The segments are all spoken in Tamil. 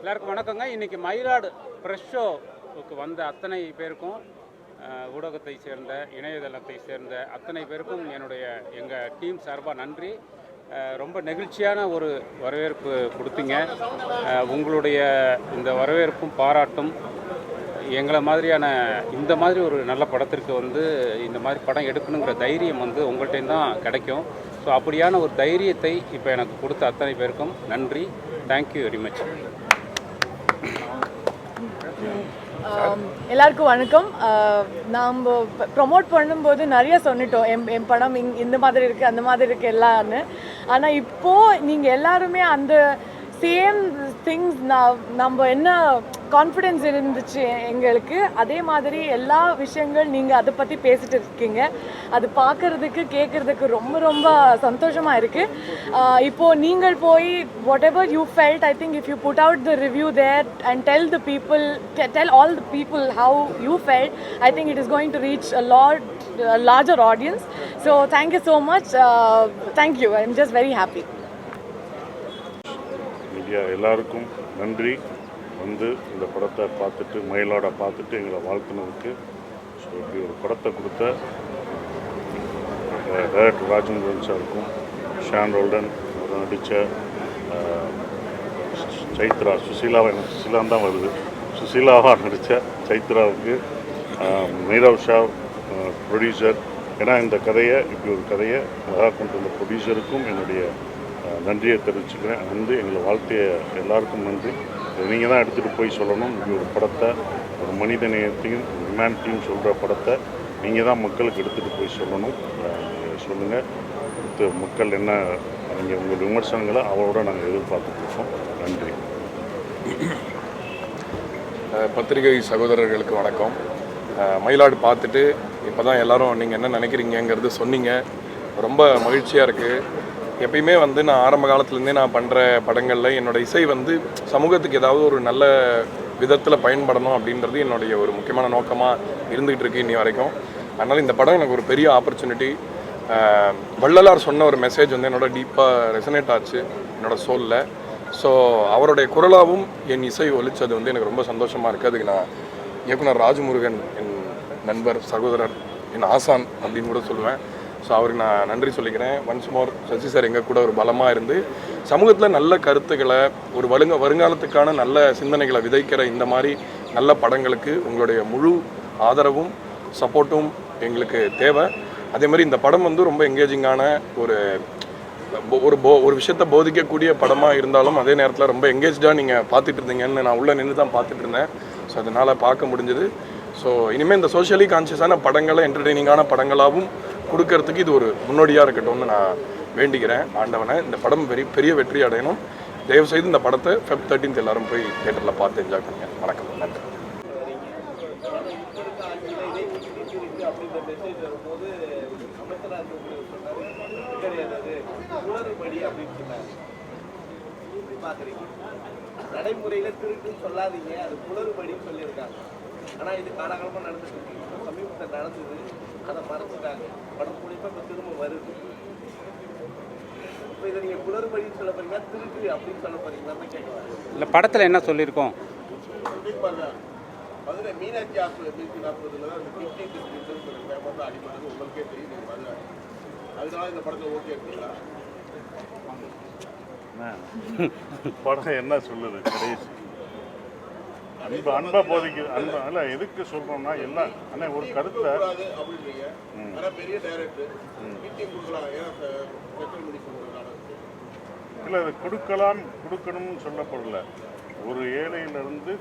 எல்லாருக்கும் வணக்கங்க. இன்றைக்கி மயிலாடு ப்ரெஷ் ஷோவுக்கு வந்த அத்தனை பேருக்கும் ஊடகத்தை சேர்ந்த இணையதளத்தை சேர்ந்த அத்தனை பேருக்கும் எங்கள் டீம் சார்பாக நன்றி. ரொம்ப நெகிழ்ச்சியான ஒரு வரவேற்பு கொடுத்தீங்க. உங்களுடைய இந்த வரவேற்பும் பாராட்டும் எங்களை மாதிரியான இந்த மாதிரி ஒரு நல்ல படத்திற்கு இந்த மாதிரி படம் எடுக்கணுங்கிற தைரியம் உங்கள்கிட்ட தான் கிடைக்கும். ஸோ அப்படியான ஒரு தைரியத்தை இப்போ எனக்கு கொடுத்த அத்தனை பேருக்கும் நன்றி. Thank you very much. எல்லாருக்கும் வணக்கம். நாம் ப்ரொமோட் பண்ணும்போது நிறைய சொன்னிட்டோம், என் படம் இந்த மாதிரி இருக்குது அந்த மாதிரி இருக்குது எல்லான்னு. ஆனால் இப்போது நீங்கள் எல்லாருமே அந்த சேம் திங்ஸ் நம்ம என்ன கான்ஃபிடென்ஸ் இருந்துச்சு எங்களுக்கு, அதே மாதிரி எல்லா விஷயங்கள் நீங்கள் அதை பற்றி பேசிட்டு இருக்கீங்க. அது பார்க்குறதுக்கு கேட்குறதுக்கு ரொம்ப ரொம்ப சந்தோஷமாக இருக்குது. இப்போது நீங்கள் போய் whatever you felt, I think if you put out the review there and tell all the people how you felt, I think it is going to reach a larger audience. So thank you so much. Thank you. I'm just very happy. Media எல்லாருக்கும் நன்றி. இந்த படத்தை பார்த்துட்டு மயிலாட பார்த்துட்டு எங்களை வாழ்த்துனதுக்கு. ஸோ இப்படி ஒரு படத்தை கொடுத்த டைரக்டர் ராஜேந்திரன் சாருக்கும், ஷான் ரோல்டன் அவர் நடித்த சைத்ரா, சுசீலான்னு தான் வருது, சுசீலாவாக நடித்த சைத்ராவுக்கு, நீரவ் ஷா ப்ரொடியூசர், ஏன்னா இந்த கதையை இப்படி ஒரு கதையை அழகாக கொண்டு வந்த ப்ரொடியூசருக்கும் என்னுடைய நன்றியை தெரிவிச்சுக்கிறேன். எங்களை வாழ்த்திய எல்லாருக்கும் நன்றி. நீங்கள் தான் எடுத்துகிட்டு போய் சொல்லணும். இப்படி ஒரு படத்தை, ஒரு மனித நேயத்தையும் ஹியூமனிட்டியும் சொல்கிற படத்தை நீங்கள் தான் மக்களுக்கு எடுத்துகிட்டு போய் சொல்லணும். சொல்லுங்கள், மக்கள் என்ன நீங்கள் உங்கள் விமர்சனங்களை அவரோட நாங்கள் எதிர்பார்த்துட்ருக்கோம். நன்றி. பத்திரிகை சகோதரர்களுக்கு வணக்கம். மயிலாடு பார்த்துட்டு இப்போ தான் எல்லோரும் நீங்கள் என்ன நினைக்கிறீங்கிறது சொன்னீங்க. ரொம்ப மகிழ்ச்சியாக இருக்குது. எப்பயுமே நான் ஆரம்ப காலத்துலேருந்தே நான் பண்ணுற படங்களில் என்னோடய இசை சமூகத்துக்கு ஏதாவது ஒரு நல்ல விதத்தில் பயன்படணும் அப்படின்றது என்னுடைய ஒரு முக்கியமான நோக்கமாக இருந்துகிட்டு இருக்கு இன்னி வரைக்கும். அதனால் இந்த படம் எனக்கு ஒரு பெரிய ஆப்பர்ச்சுனிட்டி. வள்ளலார் சொன்ன ஒரு மெசேஜ் என்னோட டீப்பாக ரெசனேட் ஆச்சு என்னோடய சோலில். ஸோ அவருடைய குரலாகவும் என் இசை ஒலிச்சது எனக்கு ரொம்ப சந்தோஷமாக இருக்குது. அதுக்கு நான் இயக்குனர் ராஜமுருகன், என் நண்பர், சகோதரர், என் ஆசான் அப்படின்னு கூட சொல்லுவேன். ஸோ அவருக்கு நான் நன்றி சொல்லிக்கிறேன். ஒன்ஸ் மோர் சசி சார் எங்கள் கூட ஒரு பலமாக இருந்து சமூகத்தில் நல்ல கருத்துக்களை, ஒரு வருங்காலத்துக்கான நல்ல சிந்தனைகளை விதைக்கிற இந்த மாதிரி நல்ல படங்களுக்கு உங்களுடைய முழு ஆதரவும் சப்போர்ட்டும் எங்களுக்கு தேவை. அதே மாதிரி இந்த படம் ரொம்ப எங்கேஜிங்கான ஒரு விஷயத்தை போதிக்கக்கூடிய படமாக இருந்தாலும் அதே நேரத்தில் ரொம்ப எங்கேஜாக நீங்கள் பார்த்துட்டு இருந்தீங்கன்னு நான் உள்ளே நின்று தான் பார்த்துட்டு இருந்தேன். ஸோ அதனால் பார்க்க முடிஞ்சது. ஸோ இனிமேல் இந்த சோஷியலி கான்ஷியஸான படங்களை என்டர்டெய்னிங்கான படங்களாகவும் கொடுக்கறதுக்கு இது ஒரு முன்னோடியாக இருக்கட்டும்னு நான் வேண்டிக்கிறேன் ஆண்டவனை. இந்த படம் பெரிய வெற்றி அடையணும். தயவுசெய்து இந்த படத்தை Feb 13 எல்லாரும் போய் தியேட்டரில் பார்த்து என்ஜாய் பண்ணுங்க. வணக்கம், நன்றி. நடைமுறையில் திருட்டுன்னு சொல்லாதீங்க, அது குளறுபடின்னு சொல்லியிருக்காங்க. ஆனால் இது காலகாலமாக நடந்துட்டு இருக்கு. சமீபத்தில் நடந்தது, அதை மறைச்சிட்டாங்க. படம் முடிப்பா இப்போ திரும்ப வருது. இப்போ இதை நீங்கள் குளறுபடின்னு சொல்ல போறீங்களா, திருட்டு அப்படின்னு சொல்ல போறீங்களான்னு கேட்கலாம். இல்லை, படத்தில் என்ன சொல்லியிருக்கோம்? மதுரை மீனாட்சி ஹாஸ்பிட்டல் 240 தான் இந்த 50 டிஸ்ட்ரிக்ட் ஃபேமஸாக அடிப்பட்டது உங்களுக்கே தெரியும். நீங்கள் மதுரை, அதனால இந்த படத்தை ஓகே எடுத்தீங்களா? படம் என்ன சொல்லுது? கடைசி அன்பை போதிக்குது. அன்பு அல்ல, எதுக்கு சொல்கிறோம்னா எல்லாம் ஆனால் ஒரு கருத்தை அப்படின்றீங்க. ஆனால் பெரிய டைரக்டர் கொடுக்கலாம், இல்லை, அது கொடுக்கணும்னு சொல்லப்படல. ஒரு ஏழையிலிருந்து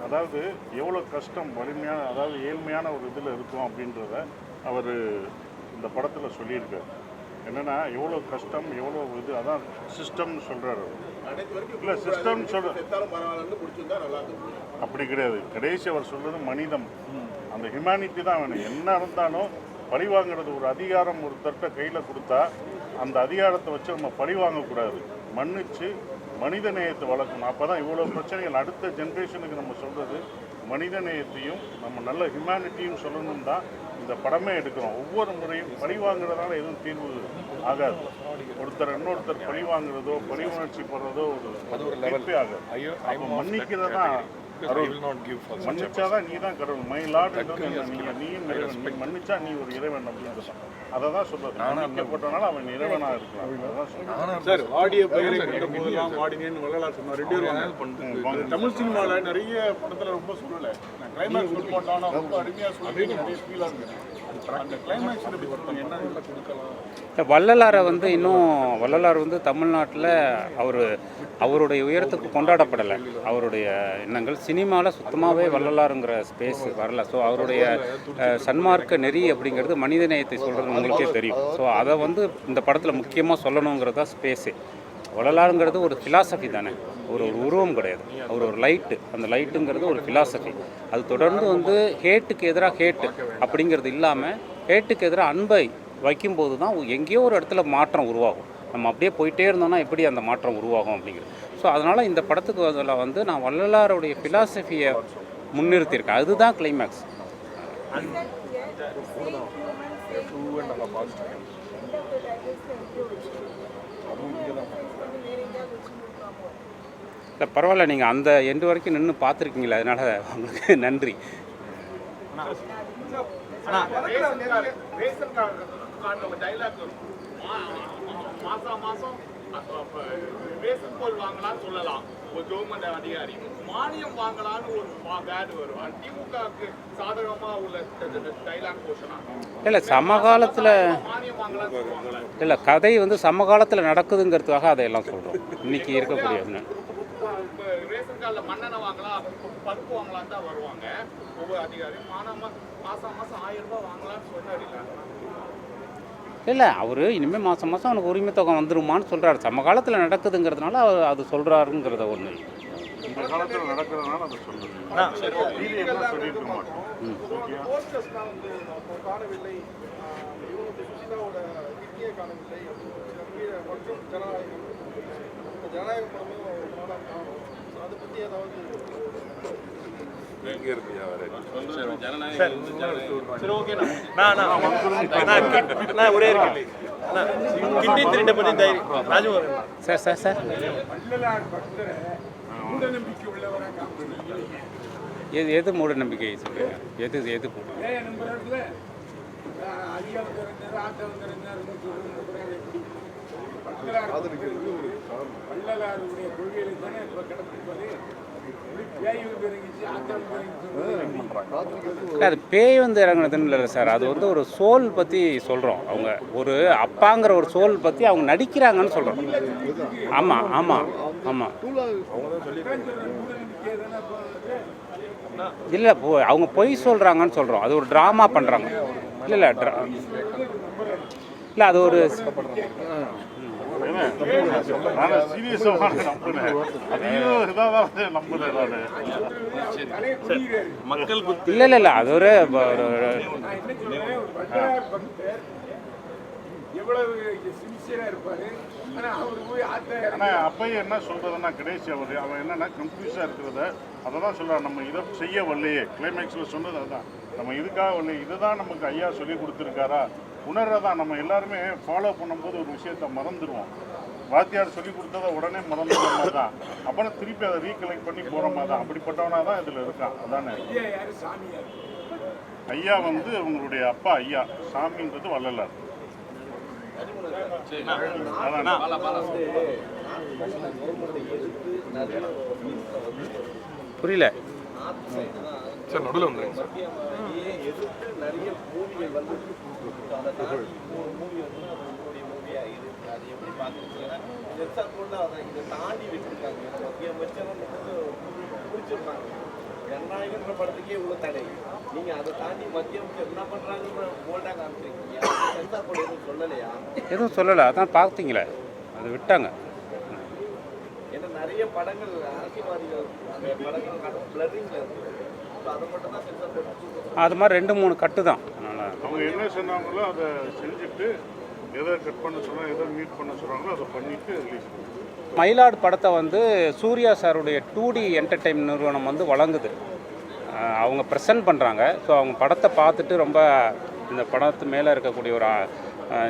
அதாவது எவ்வளோ கஷ்டம், வலிமையான, அதாவது ஏழ்மையான ஒரு இதில் இருக்கும் அப்படின்றத அவர் இந்த படத்தில் சொல்லியிருக்கார். என்னென்னா எவ்வளோ கஷ்டம், எவ்வளோ இது, அதான் சிஸ்டம்னு சொல்கிறார். இல்லை, சிஸ்டம் அப்படி கிடையாது. கடைசி அவர் சொல்கிறது மனிதம், அந்த ஹியூமனிட்டி தான் வேணும். என்ன இருந்தாலும் பழி வாங்கிறது, ஒரு அதிகாரம் ஒருத்தர்கிட்ட கையில் கொடுத்தா அந்த அதிகாரத்தை வச்சு நம்ம பழி வாங்கக்கூடாது. மன்னிச்சு மனித நேயத்தை வளர்க்கணும். அப்போ தான் இவ்வளோ பிரச்சனைகள் அடுத்த ஜென்ரேஷனுக்கு நம்ம சொல்கிறது மனித நேயத்தையும் நம்ம நல்ல ஹியூமனிட்டியும் சொல்லணும் தான் இந்த படமே எடுக்கிறோம். ஒவ்வொரு முறையும் பழி வாங்குறதுனால எதுவும் தீர்வு ஆகாது. ஒருத்தர் இன்னொருத்தர் பழி வாங்குறதோ பழி உணர்ச்சி போடுறதோ ஒரு தீர்ப்பே ஆகாது. அப்போ மன்னிக்கிறதா மன்னிச்சாதான் நீ தான் கடவுள். மயிலாடுன்றது நீயும் இறைவன். நீ மன்னிச்சா நீ ஒரு இறைவன் அப்படின்னு தான். அதை தான் சொல்றது. மன்னிக்கப்பட்டனால அவன் இறைவனா இருக்கலாம். அதான் சொல்றேன் சார். ஆடியோ பயிரை கண்ட போதெல்லாம் ஆடினேன்னு வள்ளலார் சொன்னார். 2 பேரும் தமிழ் சினிமாவில் நிறைய படத்தில் ரொம்ப சொல்லலை. நான் கிளைமேக்ஸ் கொண்டு போட்டானா ரொம்ப அருமையாக சொல்லி நிறைய ஃபீலாக இருக்குது. அந்த கிளைமேக்ஸ் எப்படி ஒருத்தங்க என்ன கொடுக்கலாம்? வள்ளலாரை வந்து இன்னும் வள்ளலார் வந்து தமிழ்நாட்டில் அவருடைய உயரத்துக்கு கொண்டாடப்படலை. அவருடைய எண்ணங்கள் சினிமாவில் சுத்தமாகவே வள்ளலாருங்கிற ஸ்பேஸ் வரல. ஸோ அவருடைய சன்மார்க்க நெறி அப்படிங்கிறது மனித நேயத்தை சொல்கிறது உங்களுக்கே தெரியும். ஸோ அதை வந்து இந்த படத்தில் முக்கியமாக சொல்லணுங்கிறது தான் ஸ்பேஸு. வள்ளலாருங்கிறது ஒரு ஃபிலாசபி தானே, ஒரு உருவம் கிடையாது. அவர் ஒரு லைட்டு. அந்த லைட்டுங்கிறது ஒரு ஃபிலாசபி. அது தொடர்ந்து வந்து ஹேட்டுக்கு எதிராக ஹேட்டு அப்படிங்கிறது இல்லாமல் ஹேட்டுக்கு எதிராக அன்பை வைக்கும்போது தான் எங்கேயோ ஒரு இடத்துல மாற்றம் உருவாகும். நம்ம அப்படியே போயிட்டே இருந்தோம்னா எப்படி அந்த மாற்றம் உருவாகும் அப்படிங்கிறது. ஸோ அதனால் இந்த படத்துக்கு அதில் வந்து நான் வள்ளலாருடைய ஃபிலாசபியை முன்னிறுத்தியிருக்கேன். அதுதான் கிளைமேக்ஸ். இல்லை பரவாயில்ல, நீங்கள் அந்த எண்டு வரைக்கும் நின்று பார்த்துருக்கீங்களா, அதனால் உங்களுக்கு நன்றி. மாசம் ரேஷன் கோல் வாங்கலாம்னு சொல்லலாம் ஒரு கவர்மெண்ட் அதிகாரி, மானியம் வாங்கலாம்னு ஒரு பேட் வரும். திமுகவுக்கு சாதகமா உள்ள டைலாக் போஷனா இல்லை சமகாலத்தில் மானியம் வாங்கலாம்னு சொல்லுவாங்களே. இல்லை கதை வந்து சமகாலத்தில் நடக்குதுங்கிறதுக்காக அதையெல்லாம் சொல்கிறோம். இன்னைக்கு இருக்கக்கூடிய ரேஷன் கார்டில் மண்ணெண்ணெய் வாங்கலாம், பருப்பு வாங்கலாம் தான் வருவாங்க ஒவ்வொரு அதிகாரியும். மாசம் 1000 ரூபாய் வாங்கலாம்னு சொன்னார். இல்லை அவர் இனிமேல் மாதம் மாதம் அவனுக்கு உரிமை தொகை வந்துருமான்னு சொல்கிறாரு. சமகாலத்தில் நடக்குதுங்கிறதுனால அவர் அது சொல்கிறாருங்கிறத ஒன்று. இந்த காலத்தில் நடக்கிறதுனால அதை சொல்லுது. சொல்லியிருக்க மாட்டோம். காணவில்லை, சுசிதாவோட கிட்னியை காணவில்லை மற்றும் ஜனநாயகம் படமும் அதை பற்றி ஏதாவது ஒரே கிட்னி திருட்டை பற்றி சார் சார் சார் எது மூட நம்பிக்கை சொல்லுங்க. எது வள்ளலாருடைய கொள்கைகளை தானே இப்போ கிடப்பிருப்பது. அது பேய் வந்து இறங்குனதுன்னு இல்லை சார். அது வந்து ஒரு சோல் பற்றி சொல்கிறோம். அவங்க ஒரு அப்பாங்கிற ஒரு சோல் பற்றி அவங்க நடிக்கிறாங்கன்னு சொல்கிறோம். ஆமாம் ஆமாம் ஆமாம். இல்லை அவங்க பொய் சொல்கிறாங்கன்னு சொல்கிறோம். அது ஒரு ட்ராமா பண்ணுறாங்க. இல்லை இல்லை அது ஒரு இல்லை அது ஒரு அப்பையும் என்ன சொல்றதுன்னா கடைசி அவன் என்னன்னா கன்ஃபியூஸா இருக்கிறத அதை தான் சொல்றாரு. நம்ம இதை செய்ய வரலையே, கிளைமேக்ஸ்ல சொன்னது அதுதான். நம்ம இதுக்காக வரலையே, இதுதான் நமக்கு ஐயா சொல்லி கொடுத்துருக்காரா உணர்றதான். நம்ம எல்லாருமே ஃபாலோ பண்ணும்போது ஒரு விஷயத்த மறந்துடுவோம். வாத்தியார் சொல்லி கொடுத்ததை உடனே மறந்துடுற மாதிரி தான். அப்புறம் திருப்பி அதை ரீகலெக்ட் பண்ணி போகிற மாதிரி தான். அப்படிப்பட்டவனா தான் இதில் இருக்கான். அதானே ஐயா வந்து உங்களுடைய அப்பா ஐயா. சாமின்றது வள்ளலார். புரியல சார். நடுவில் வந்துருங்க சார். நிறைய மூவிகள் வந்து அது எப்படி பார்த்துருக்கீங்கன்னா சென்சார் போட்டு அதை இதை தாண்டி வச்சுருக்காங்க. மத்திய அமைச்சர் பிடிச்சிருந்தாங்க. ஜனநாயகன்ற படத்துக்கே உள்ள தடை. நீங்கள் அதை தாண்டி மத்திய அமைச்சர் என்ன பண்ணுறாங்கன்னு போல்டாக காமிச்சிருக்கீங்க. சென்சார் போர்டு எதுவும் சொல்லலையா? எதுவும் சொல்லலை. அதான் பார்த்தீங்களே, அதை விட்டாங்க. ஏன்னா நிறைய படங்கள் அரசியல்வாதிகள் அந்த படங்கள் பிளரிங்கில் இருக்குது. அதை மட்டும் தான் சென்சார் போர்டு அது மாதிரி 2-3 கட்டு தான். அதனால் அவங்க என்ன சொன்னாங்களோ அதை செஞ்சுட்டு எதை கட் பண்ண சொல்கிறாங்க, எதை மீட் பண்ண சொல்கிறாங்களோ அதை பண்ணிவிட்டு ரிலீஸ் பண்ணுவாங்க. மயிலாடு படத்தை வந்து சூர்யா சாருடைய 2D என்டர்டெயின்மெண்ட் நிறுவனம் வந்து வழங்குது. அவங்க ப்ரெசென்ட் பண்ணுறாங்க. ஸோ அவங்க படத்தை பார்த்துட்டு ரொம்ப இந்த படத்து மேலே இருக்கக்கூடிய ஒரு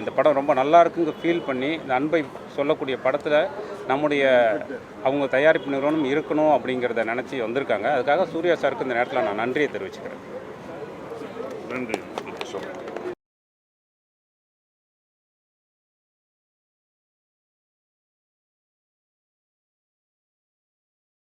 இந்த படம் ரொம்ப நல்லா இருக்குங்க ஃபீல் பண்ணி இந்த அன்பை சொல்லக்கூடிய படத்தில் நம்முடைய அவங்க தயாரிப்பு நிறுவனம் இருக்கணும் அப்படிங்கிறத நினச்சி வந்திருக்காங்க. அதுக்காக சூர்யா சாருக்கு இந்த நேரத்தில் நான் நன்றியை தெரிவிச்சுக்கிறேன். நன்றி.